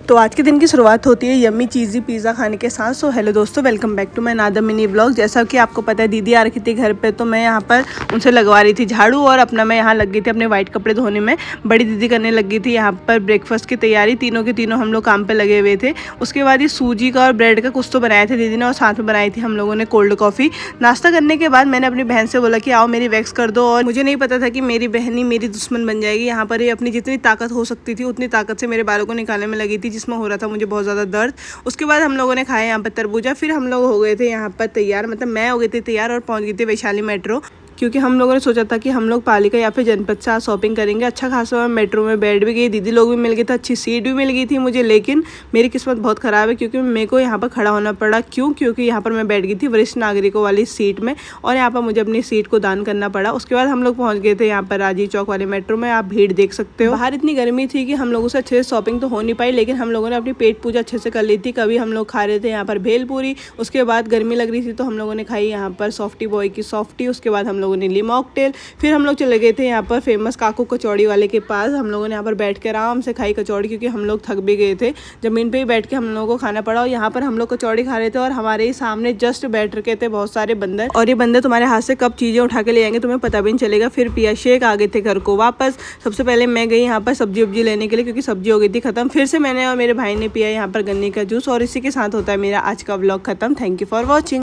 तो आज के दिन की शुरुआत होती है यम्मी चीज़ी पिज़्ज़ा खाने के साथ। सो हेलो दोस्तों, welcome back to my another mini blog. जैसा कि आपको पता है दीदी आ रखी थी घर पे, तो मैं यहाँ पर उनसे लगवा रही थी झाड़ू और अपना मैं यहाँ लग गई थी अपने वाइट कपड़े धोने में। बड़ी दीदी करने लगी थी यहाँ पर ब्रेकफास्ट की तैयारी। तीनों के तीनों हम लोग काम पर लगे हुए थे। उसके बाद ये सूजी का और ब्रेड का कुछ तो बनाए थे दीदी ने, और साथ में बनाई थी हम लोगों ने कोल्ड कॉफ़ी। नाश्ता करने के बाद मैंने अपनी बहन से बोला कि आओ मेरी वैक्स कर दो, और मुझे नहीं पता था कि मेरी बहन ही मेरी दुश्मन बन जाएगी। यहाँ पर ये अपनी जितनी ताकत हो सकती थी उतनी ताकत से मेरे बालों को निकालने में लगी थी, जिसमें हो रहा था मुझे बहुत ज़्यादा दर्द। उसके बाद हम लोगों ने खाया यहाँ पर तरबूजा। फिर हम लोग हो गए थे यहाँ पर तैयार, मतलब मैं हो गई थी तैयार और पहुँच गई थी वैशाली मेट्रो, क्योंकि हम लोगों ने सोचा था कि हम लोग पालिका या फिर जनपद से आज शॉपिंग करेंगे। अच्छा खासा मेट्रो में बैठ भी गई, दीदी लोग भी मिल गए थे, अच्छी सीट भी मिल गई थी मुझे। लेकिन मेरी किस्मत बहुत ख़राब है, क्योंकि मेरे को यहाँ पर खड़ा होना पड़ा। क्योंकि यहाँ पर मैं बैठ गई थी वरिष्ठ नागरिकों वाली सीट में, और यहाँ पर मुझे अपनी सीट को दान करना पड़ा। उसके बाद हम लोग पहुँच गए थे यहाँ पर राजीव चौक वाले मेट्रो में। आप भीड़ देख सकते हो। बाहर इतनी गर्मी थी कि हम लोगों से अच्छे से शॉपिंग तो हो नहीं पाई, लेकिन हम लोगों ने अपनी पेट पूजा अच्छे से कर ली थी। कभी हम लोग खा रहे थे यहाँ पर भेलपूरी, उसके बाद गर्मी लग रही थी तो हम लोगों ने खाई यहाँ पर सॉफ्टी बॉय की सॉफ्टी। उसके बाद हम लोगों ने ली मॉकटेल। फिर हम लोग चले गए थे यहाँ पर फेमस काकू कचौड़ी वाले के पास। हम लोगों ने यहाँ पर बैठ के आराम से खाई कचौड़ी, क्योंकि हम लोग थक भी गए थे। ज़मीन पे ही बैठ के हम लोगों को खाना पड़ा, और यहाँ पर हम लोग कचौड़ी खा रहे थे और हमारे ही सामने जस्ट बैठ रखे थे बहुत सारे बंदर। और ये बंदर तुम्हारे हाथ से कब चीज़ें उठा के ले आएंगे तुम्हें पता भी नहीं चलेगा। फिर पिया शेक, आ गए थे घर को वापस। सबसे पहले मैं गई यहाँ पर सब्जी वब्जी लेने के लिए, क्योंकि सब्जी हो गई थी खत्म। फिर से मैंने और मेरे भाई ने पिया यहाँ पर गन्ने का जूस, और इसी के साथ होता है मेरा आज का व्लॉग खत्म। Thank you for watching.